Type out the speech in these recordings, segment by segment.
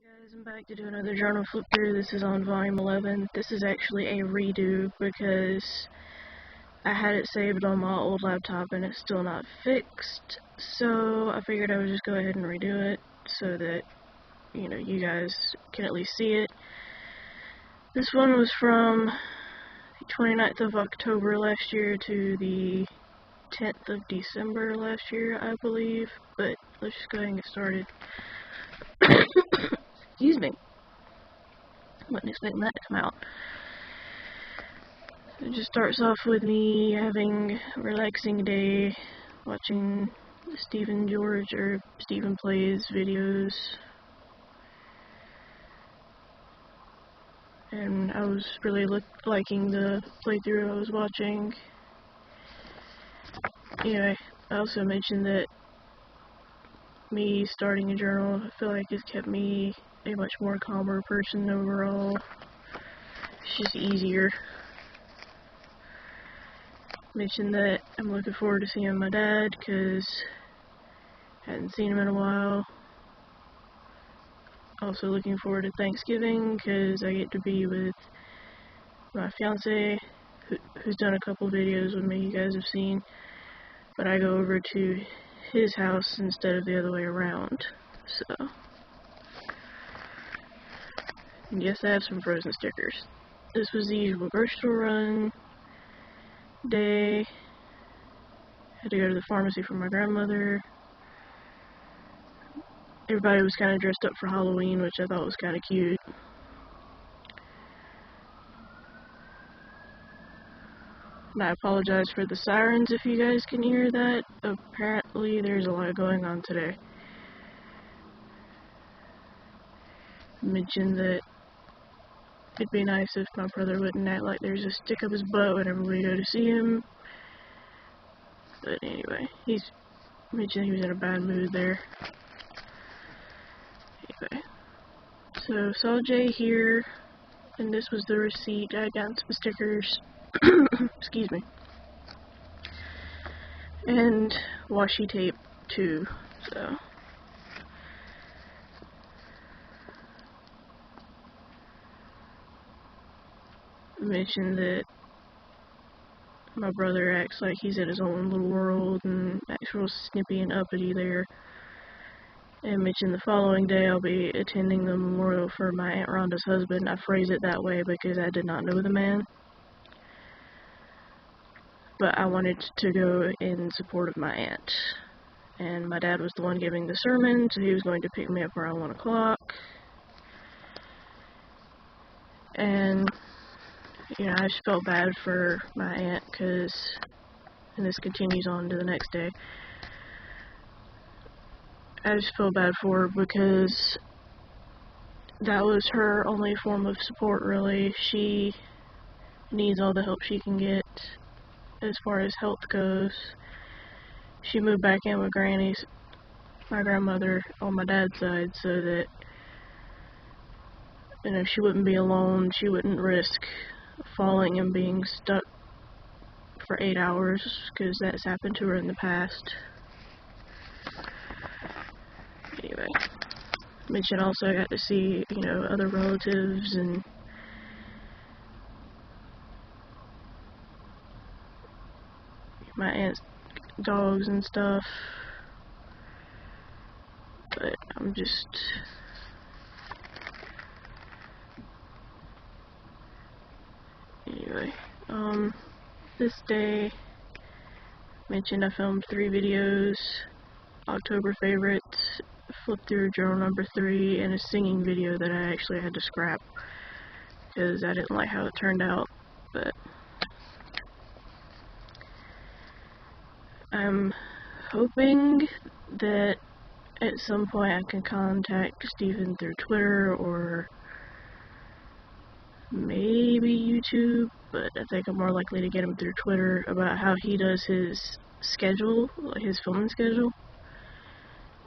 Guys, I'm back to do another journal flip through. This is on volume 11. This is actually a redo because I had it saved on my old laptop and it's still not fixed. So I figured I would just go ahead and redo it so that, you guys can at least see it. This one was from the 29th of October last year to the 10th of December last year, I believe. But let's just go ahead and get started. Excuse me. Wasn't expecting that to come out. It just starts off with me having a relaxing day, watching Stephen Plays videos. And I was really liking the playthrough I was watching. Anyway, I also mentioned that me starting a journal, I feel like it's kept me a much more calmer person overall. It's just easier. Mentioned that I'm looking forward to seeing my dad because I hadn't seen him in a while. Also looking forward to Thanksgiving because I get to be with my fiance who's done a couple videos with me you guys have seen, but I go over to his house instead of the other way around. So, and yes, I have some Frozen stickers. This was the usual grocery store run day. Had to go to the pharmacy for my grandmother. Everybody was kind of dressed up for Halloween, which I thought was kind of cute. And I apologize for the sirens if you guys can hear that. Apparently there's a lot going on today. Mentioned that it'd be nice if my brother wouldn't act like there's a stick up his butt whenever we go to see him. But anyway, he's mentioned he was in a bad mood there. Anyway, so saw Jay here, and this was the receipt. I got some stickers. Excuse me. And washi tape too, so. Mentioned that my brother acts like he's in his own little world and acts real snippy and uppity there. And mentioned the following day I'll be attending the memorial for my Aunt Rhonda's husband. I phrase it that way because I did not know the man. But I wanted to go in support of my aunt. And my dad was the one giving the sermon, so he was going to pick me up around 1 o'clock. And I just felt bad for my aunt and this continues on to the next day. I just feel bad for her because that was her only form of support, really. She needs all the help she can get as far as health goes. She moved back in with my grandmother on my dad's side, so that she wouldn't be alone. She wouldn't risk falling and being stuck for 8 hours, because that's happened to her in the past. Anyway, mentioned also I got to see, other relatives and my aunt's dogs and stuff. But I'm just anyway, this day mentioned I filmed 3 videos: October favorites, flip through journal number 3, and a singing video that I actually had to scrap because I didn't like how it turned out. But I'm hoping that at some point I can contact Stephen through Twitter or maybe YouTube, but I think I'm more likely to get him through Twitter about how he does his schedule, like his filming schedule.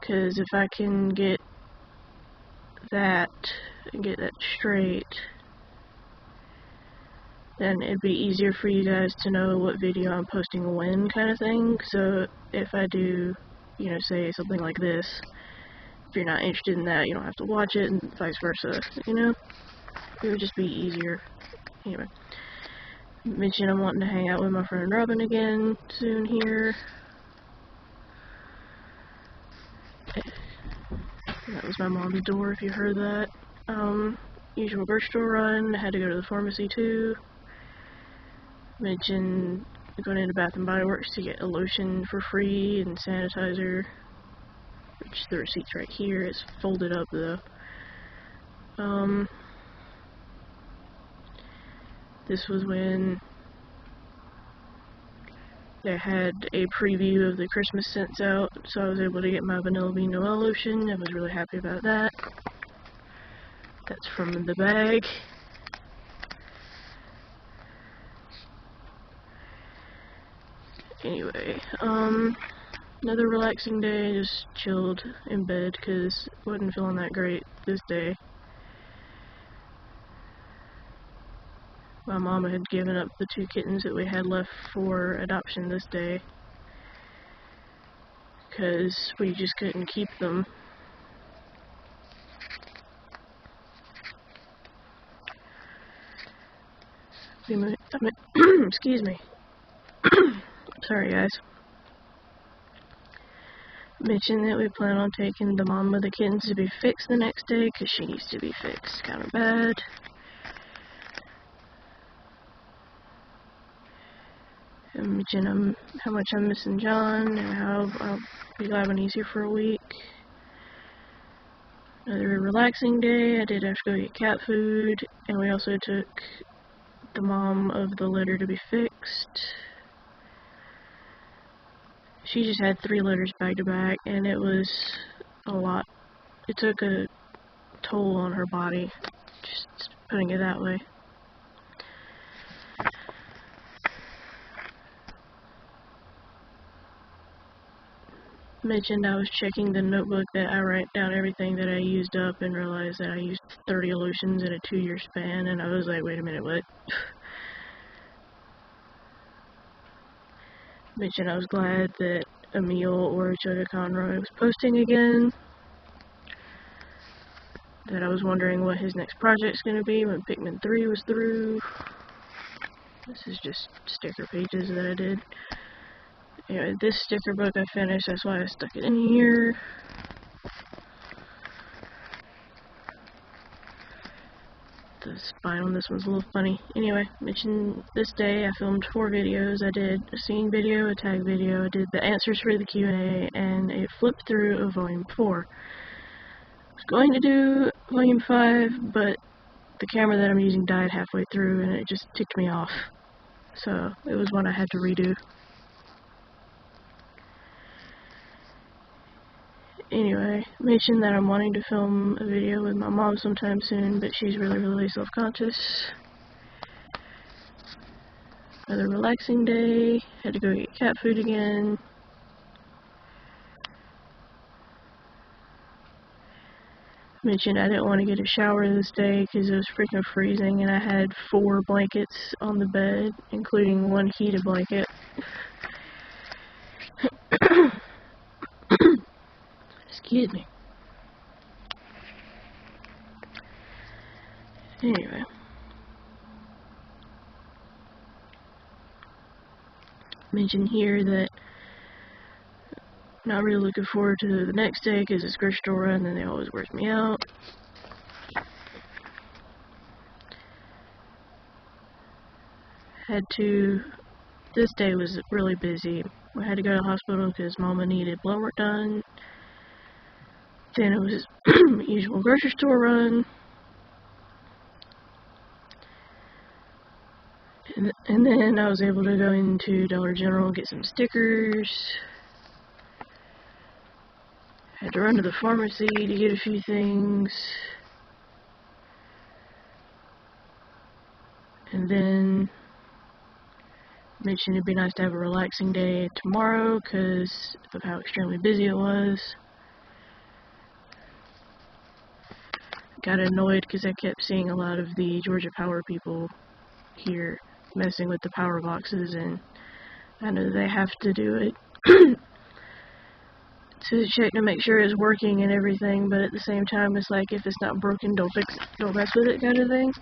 Because if I can get that straight, then it'd be easier for you guys to know what video I'm posting when, kind of thing. So if I do, say something like this, if you're not interested in that, you don't have to watch it, and vice versa, you know? It would just be easier. Anyway. Mentioned I'm wanting to hang out with my friend Robin again soon here. That was my mom's door, if you heard that. Usual grocery store run. I had to go to the pharmacy too. Mentioned going into Bath and Body Works to get a lotion for free and sanitizer, which the receipt's right here. It's folded up though. This was when they had a preview of the Christmas scents out, so I was able to get my Vanilla Bean Noel lotion. I was really happy about that. That's from the bag. Anyway, another relaxing day, just chilled in bed because I wasn't feeling that great this day. My mama had given up the 2 kittens that we had left for adoption this day because we just couldn't keep them. Excuse me. Sorry guys. Mentioned that we plan on taking the mom of the kittens to be fixed the next day because she needs to be fixed kind of bad. I mentioned how much I'm missing John and how I'll be glad when he's here for a week. Another relaxing day. I did have to go get cat food, and we also took the mom of the litter to be fixed. She just had 3 litters back to back, and it was a lot. It took a toll on her body, just putting it that way. Mentioned I was checking the notebook that I write down everything that I used up and realized that I used 30 lotions in a 2-year span, and I was like, wait a minute, what? Mentioned I was glad that Emil or Chugga Conroy was posting again. That I was wondering what his next project's gonna be when Pikmin 3 was through. This is just sticker pages that I did. Anyway, this sticker book I finished, that's why I stuck it in here. The spine on this one's a little funny. Anyway, mentioned this day I filmed 4 videos. I did a scene video, a tag video, I did the answers for the Q&A, and a flip through of Volume 4. I was going to do Volume 5, but the camera that I'm using died halfway through and it just ticked me off. So it was one I had to redo. Anyway, mentioned that I'm wanting to film a video with my mom sometime soon, but she's really self-conscious. Another relaxing day. Had to go get cat food again. Mentioned I didn't want to get a shower this day because it was freaking freezing, and I had 4 blankets on the bed, including 1 heated blanket. Excuse me. Anyway. Mention here that I'm not really looking forward to the next day because it's grocery store run and they always wears me out. This day was really busy. We had to go to the hospital because Mama needed blood work done. Then it was usual grocery store run. And then I was able to go into Dollar General and get some stickers. Had to run to the pharmacy to get a few things. And then mentioned it'd be nice to have a relaxing day tomorrow because of how extremely busy it was. Got annoyed because I kept seeing a lot of the Georgia Power people here messing with the power boxes, and I know they have to do it. to check to make sure it's working and everything, but at the same time, it's like, if it's not broken, don't fix it, don't mess with it kind of thing,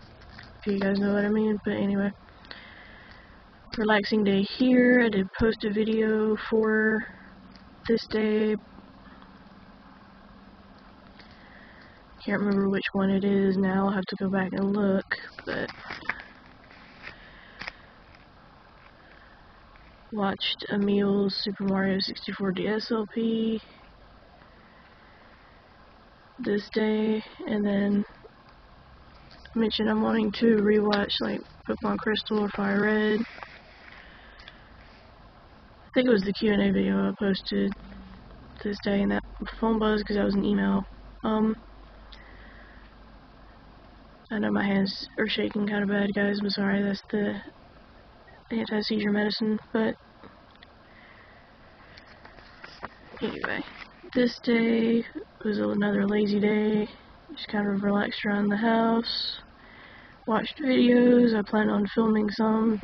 if you guys know what I mean. But anyway, relaxing day here. I did post a video for this day. Can't remember which one it is now, I'll have to go back and look, but watched Emil's Super Mario 64 DS LP this day, and then mentioned I'm wanting to rewatch like Pokemon Crystal or Fire Red. I think it was the Q&A video I posted this day, and that phone buzzed because that was an email. I know my hands are shaking kind of bad, guys. I'm sorry. That's the anti-seizure medicine. But anyway, this day was another lazy day. Just kind of relaxed around the house. Watched videos. I plan on filming some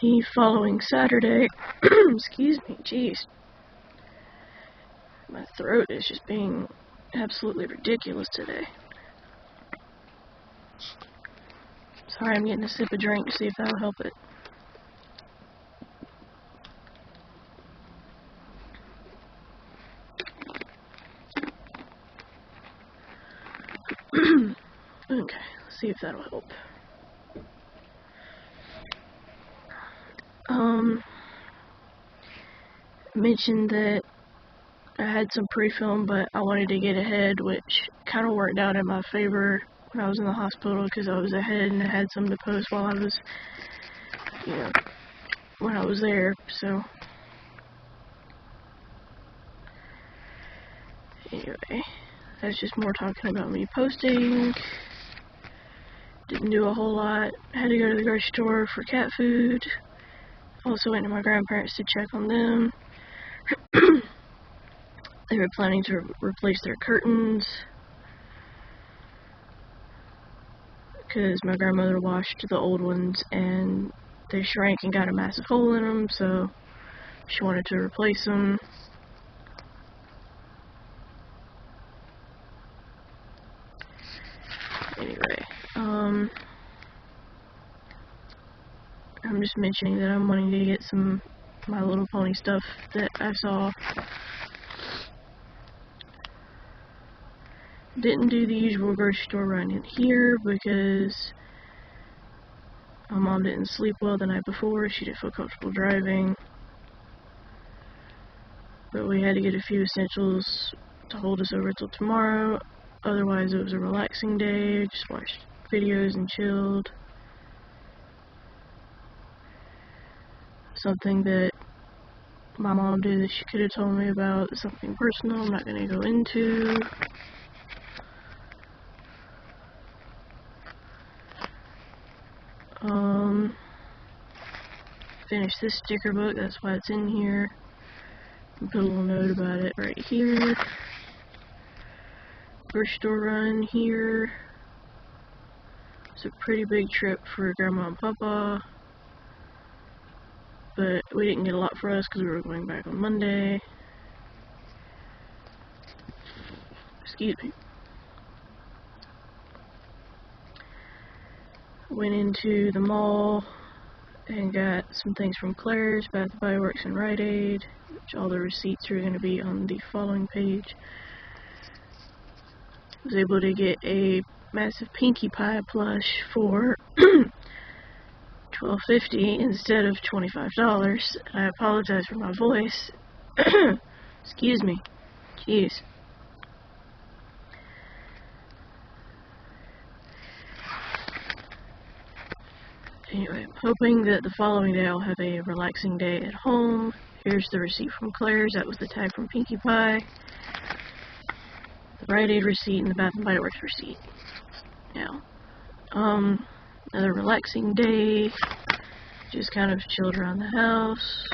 the following Saturday. Excuse me. Jeez. My throat is just being absolutely ridiculous today. Sorry, I'm getting a sip of drink to see if that'll help it. Okay, let's see if that'll help. Mentioned that I had some pre-film, but I wanted to get ahead, which kind of worked out in my favor when I was in the hospital, because I was ahead and I had some to post while I was, you know, when I was there. So anyway, that's just more talking about me posting. Didn't do a whole lot. Had to go to the grocery store for cat food. Also went to my grandparents to check on them. They were planning to replace their curtains because my grandmother washed the old ones and they shrank and got a massive hole in them, so she wanted to replace them. Anyway, I'm just mentioning that I'm wanting to get some My Little Pony stuff that I saw. Didn't do the usual grocery store run in here because my mom didn't sleep well the night before. She didn't feel comfortable driving. But we had to get a few essentials to hold us over till tomorrow. Otherwise, it was a relaxing day. Just watched videos and chilled. Something that my mom did that she could have told me about, something personal I'm not going to go into. Finished this sticker book, that's why it's in here. Put a little note about it right here. Grocery store run here. It's a pretty big trip for Grandma and Papa, but we didn't get a lot for us because we were going back on Monday. Excuse me. Went into the mall and got some things from Claire's, Bath & Body Works, and Rite Aid, which all the receipts are going to be on the following page. Was able to get a massive Pinkie Pie plush for $12.50 instead of $25. I apologize for my voice. Excuse me. Jeez. Anyway, I'm hoping that the following day I'll have a relaxing day at home. Here's the receipt from Claire's. That was the tag from Pinkie Pie. The Rite Aid receipt and the Bath & Body Works receipt. Now, another relaxing day. Just kind of chilled around the house.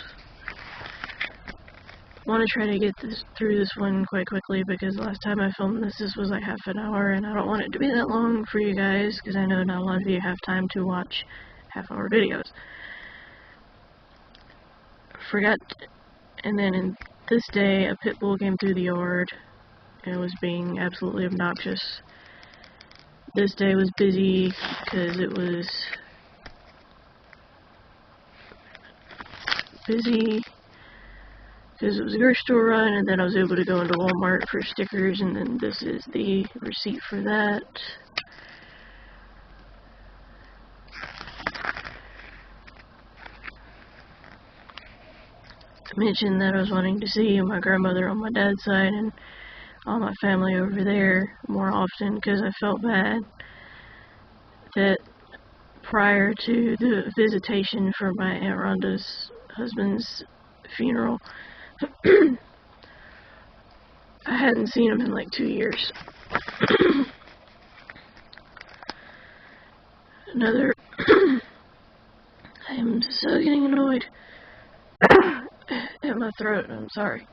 I want to try to get through this one quite quickly because last time I filmed this was like half an hour, and I don't want it to be that long for you guys because I know not a lot of you have time to watch half-hour videos. I forgot And then in this day, a pit bull came through the yard and was being absolutely obnoxious. This day was busy because it was a grocery store run, and then I was able to go into Walmart for stickers, and then this is the receipt for that. I mentioned that I was wanting to see my grandmother on my dad's side and all my family over there more often, because I felt bad that prior to the visitation for my Aunt Rhonda's husband's funeral, I hadn't seen him in like 2 years. I am so getting annoyed at my throat, I'm sorry.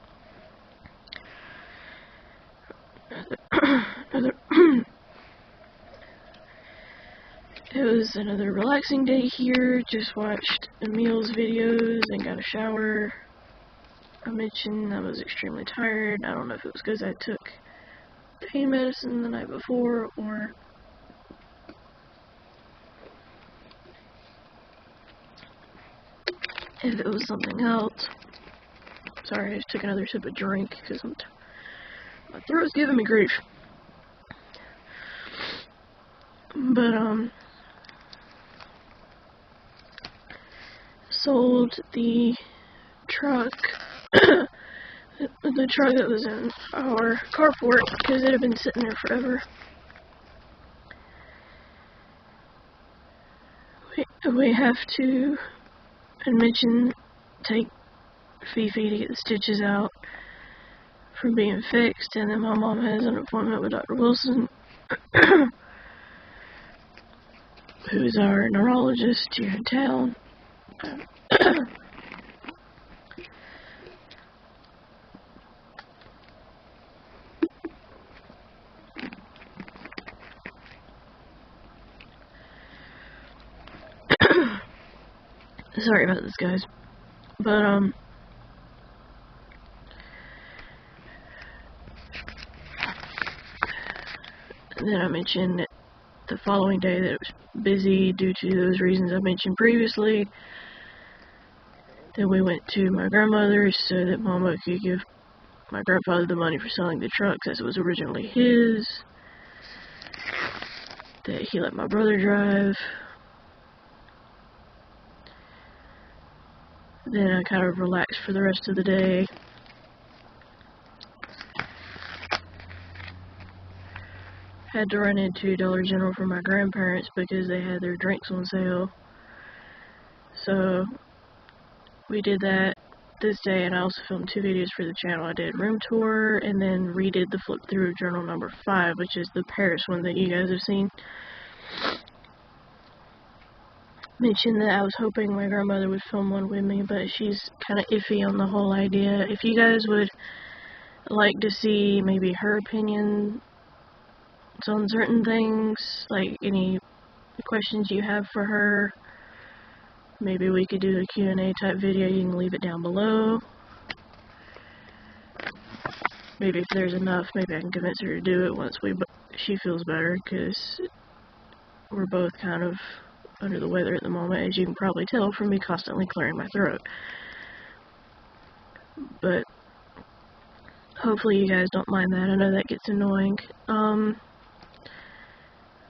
It was another relaxing day here. Just watched Emil's videos and got a shower. I mentioned I was extremely tired. I don't know if it was because I took pain medicine the night before or if it was something else. Sorry, I just took another sip of drink because my throat's giving me grief. But, sold the truck, the truck that was in our carport because it had been sitting there forever. We have to, I mentioned, take Fifi to get the stitches out from being fixed, and then my mom has an appointment with Dr. Wilson, who's our neurologist here in town. Sorry about this, guys. But, then I mentioned that the following day that it was busy due to those reasons I mentioned previously. Then we went to my grandmother's so that Mama could give my grandfather the money for selling the trucks as it was originally his, that he let my brother drive. Then I kind of relaxed for the rest of the day. Had to run into Dollar General for my grandparents because they had their drinks on sale. So we did that this day, and I also filmed 2 videos for the channel. I did room tour and then redid the flip through journal number 5, which is the Paris one that you guys have seen. Mentioned that I was hoping my grandmother would film one with me, but she's kind of iffy on the whole idea. If you guys would like to see maybe her opinion on certain things, like any questions you have for her, maybe we could do a Q&A type video. You can leave it down below. Maybe if there's enough, maybe I can convince her to do it once she feels better, because we're both kind of under the weather at the moment, as you can probably tell from me constantly clearing my throat. But hopefully you guys don't mind that. I know that gets annoying.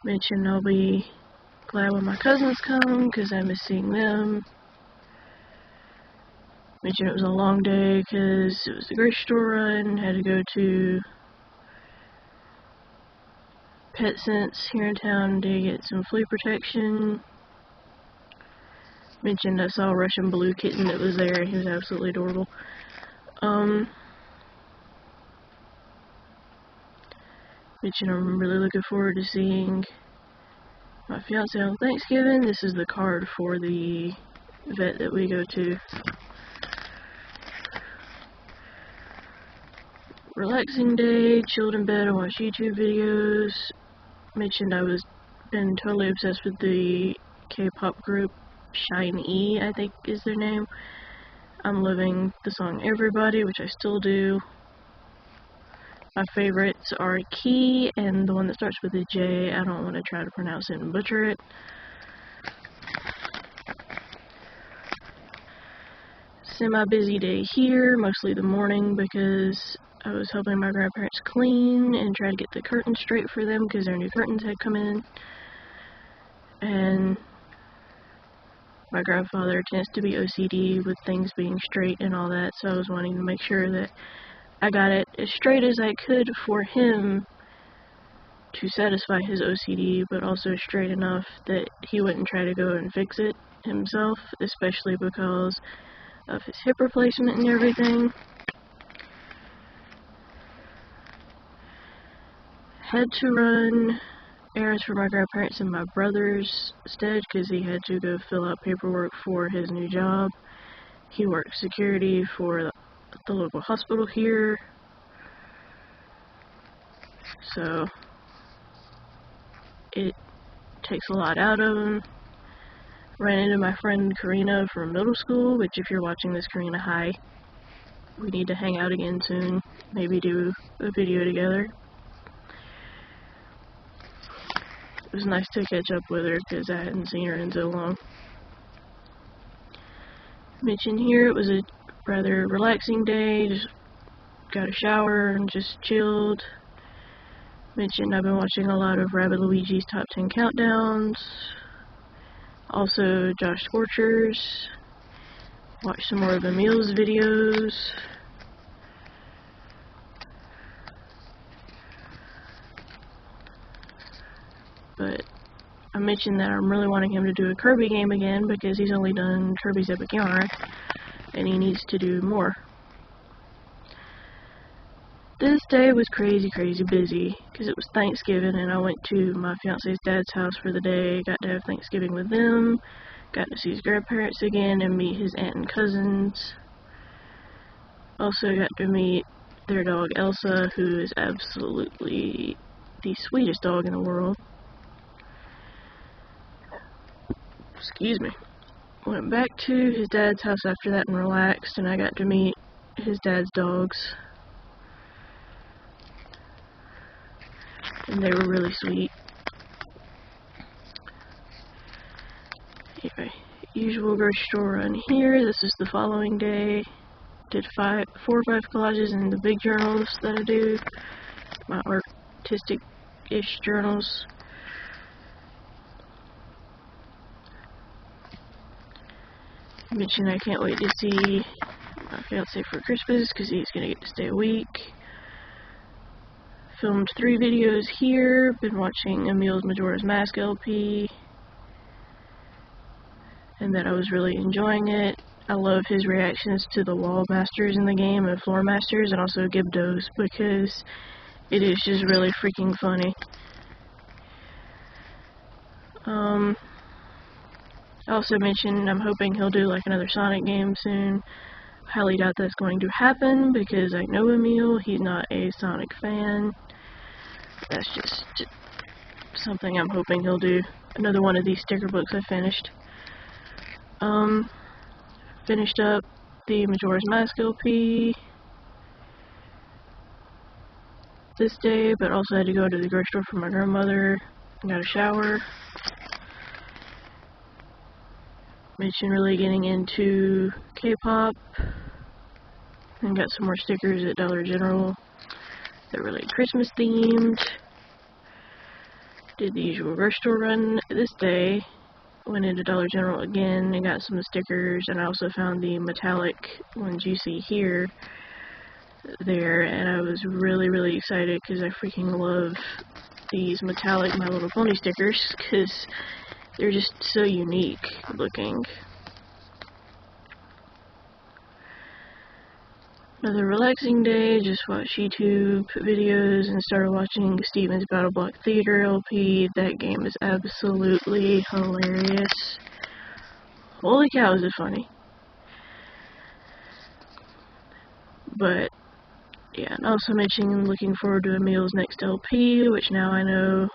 Mentioned I'll be glad when my cousins come because I miss seeing them. Mentioned it was a long day because it was the grocery store run. Had to go to PetSense here in town to get some flea protection. Mentioned I saw a Russian blue kitten that was there, and he was absolutely adorable. Mentioned I'm really looking forward to seeing my fiance on Thanksgiving. This is the card for the vet that we go to. Relaxing day, chilled in bed and watched YouTube videos. Mentioned I was been totally obsessed with the K-pop group SHINee, I think is their name. I'm loving the song Everybody, which I still do. My favorites are Key and the one that starts with a J. I don't want to try to pronounce it and butcher it. Semi-busy day here, mostly the morning because I was helping my grandparents clean and try to get the curtains straight for them because their new curtains had come in. And my grandfather tends to be OCD with things being straight and all that, so I was wanting to make sure that I got it as straight as I could for him to satisfy his OCD, but also straight enough that he wouldn't try to go and fix it himself, especially because of his hip replacement and everything. Had to run errands for my grandparents and my brother's stead because he had to go fill out paperwork for his new job. He works security for the local hospital here, so it takes a lot out of him. Ran into my friend Karina from middle school, which if you're watching this, Karina, hi. We need to hang out again soon, maybe do a video together. It was nice to catch up with her because I hadn't seen her in so long. Mentioned here it was a rather relaxing day, just got a shower and just chilled. Mentioned I've been watching a lot of Rabbit Luigi's Top 10 Countdowns. Also Josh Scorchers. Watched some more of Emil's videos. But I mentioned that I'm really wanting him to do a Kirby game again because he's only done Kirby's Epic Yarn and he needs to do more. This day was crazy busy because it was Thanksgiving and I went to my fiance's dad's house for the day. Got to have Thanksgiving with them. Got to see his grandparents again and meet his aunt and cousins. Also got to meet their dog Elsa, who is absolutely the sweetest dog in the world. Excuse me. Went back to his dad's house after that and relaxed, and I got to meet his dad's dogs. And they were really sweet. Anyway, usual grocery store run here. This is the following day. Did 4 or 5 collages in the big journals that I do. My artistic-ish journals. I mentioned I can't wait to see my fiance for Christmas because he's going to get to stay a week. Filmed 3 videos here. Been watching Emil's Majora's Mask LP. And that I was really enjoying it. I love his reactions to the wall masters in the game and floor masters and also Gibdos because it is just really freaking funny. I also mentioned I'm hoping he'll do like another Sonic game soon. Highly doubt that's going to happen because I know Emil, he's not a Sonic fan. That's just something I'm hoping he'll do. Another one of these sticker books I finished. Finished up the Majora's Mask LP this day, but also had to go to the grocery store for my grandmother and got a shower. Mentioned really getting into K-pop and got some more stickers at Dollar General. They're really Christmas themed. Did the usual grocery store run this day. Went into Dollar General again and got some stickers, and I also found the metallic ones you see here there, and I was really excited because I freaking love these metallic My Little Pony stickers because they're just so unique looking. Another relaxing day, just watched YouTube videos and started watching Steven's Battle Block Theater LP. That game is absolutely hilarious. Holy cow, is it funny. But, yeah, and also mentioning looking forward to Emil's next LP, which now I know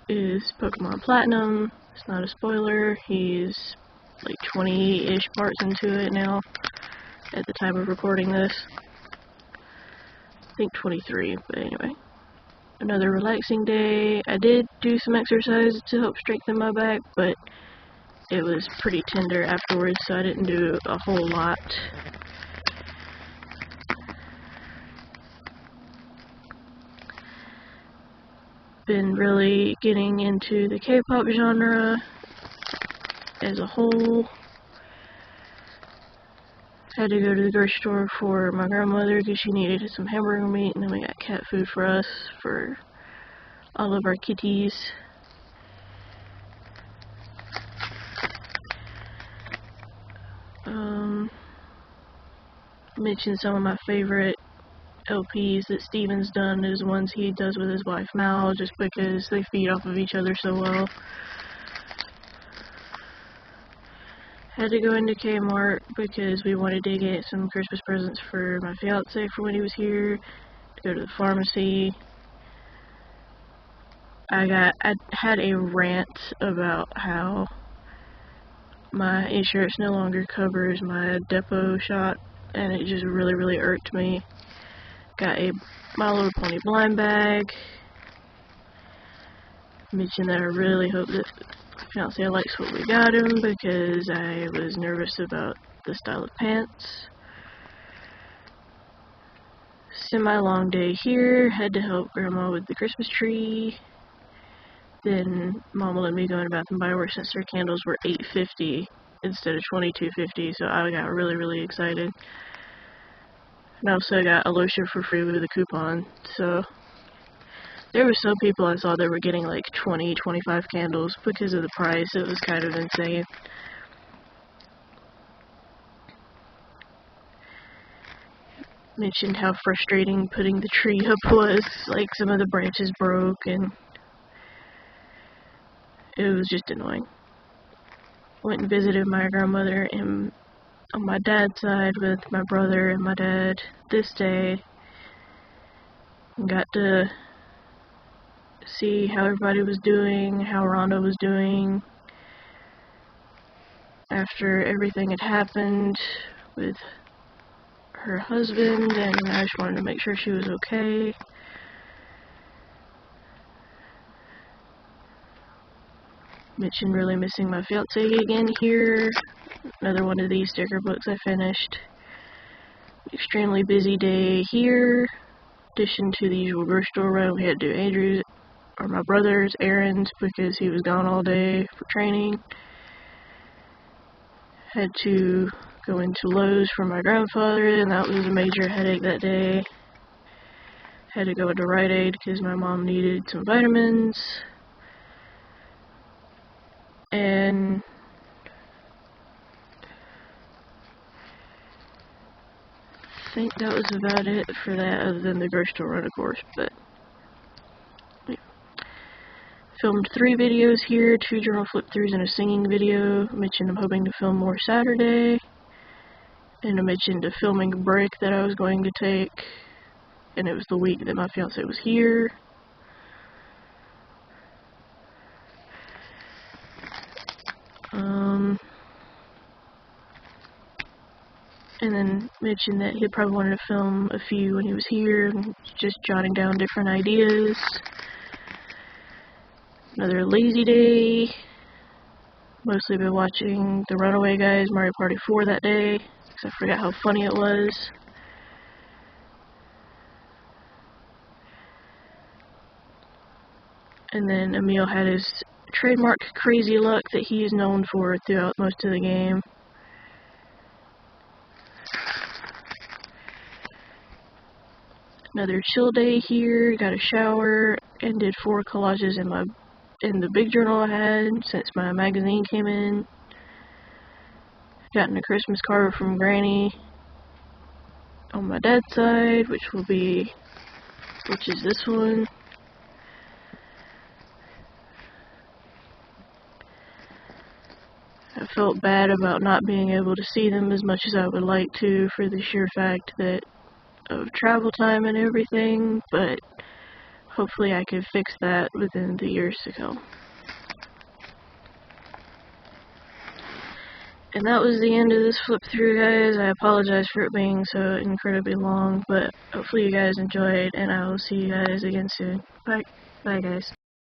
is Pokemon Platinum. It's not a spoiler, he's like 20-ish parts into it now. at the time of recording this. I think 23, but anyway. Another relaxing day. I did do some exercise to help strengthen my back, but it was pretty tender afterwards, so I didn't do a whole lot. Been really getting into the K-pop genre as a whole. Had to go to the grocery store for my grandmother because she needed some hamburger meat, and then we got cat food for us, for all of our kitties. Mentioned some of my favorite LPs that Steven's done is ones he does with his wife Mal, just because they feed off of each other so well. Had to go into Kmart because we wanted to get some Christmas presents for my fiance for when he was here. Go to the pharmacy. I had a rant about how my insurance no longer covers my depot shot, and it just really irked me. Got a My Little Pony blind bag. Mentioned that I really hope that fiance likes what we got him because I was nervous about the style of pants. Semi-long day here. Had to help Grandma with the Christmas tree. Then Mama let me go in the bathroom buy her since her candles were $8.50 instead of $22.50, so I got really excited. And I also got a lotion for free with a coupon, so there were some people I saw that were getting like 20-25 candles because of the price. It was kind of insane. Mentioned how frustrating putting the tree up was, like some of the branches broke and it was just annoying. Went and visited my grandmother and on my dad's side with my brother and my dad this day. And got to see how everybody was doing, how Rhonda was doing after everything had happened with her husband, and I just wanted to make sure she was okay. Mentioned really missing my fiance again here. Another one of these sticker books I finished. Extremely busy day here. In addition to the usual grocery store run, we had to do Andrew's, or my brother's, errands because he was gone all day for training. Had to go into Lowe's for my grandfather, and that was a major headache that day. Had to go into Rite Aid because my mom needed some vitamins. And I think that was about it for that, other than the grocery store run, of course. But yeah. Filmed 3 videos here, 2 journal flip-throughs and a singing video. I mentioned I'm hoping to film more Saturday. And I mentioned a filming break that I was going to take. And it was the week that my fiance was here. And then mentioned that he probably wanted to film a few when he was here, and just jotting down different ideas. Another lazy day. Mostly been watching the Runaway Guys Mario Party 4 that day, because I forgot how funny it was. And then Emil had his trademark crazy luck that he is known for throughout most of the game. Another chill day here. Got a shower and did 4 collages in the big journal I had since my magazine came in. Gotten a Christmas card from Granny on my dad's side, which is this one. I felt bad about not being able to see them as much as I would like to, for the sheer fact that of travel time and everything, but hopefully I can fix that within the years to come. And that was the end of this flip through, guys. I apologize for it being so incredibly long, but hopefully you guys enjoyed, and I will see you guys again soon. Bye. Bye, guys.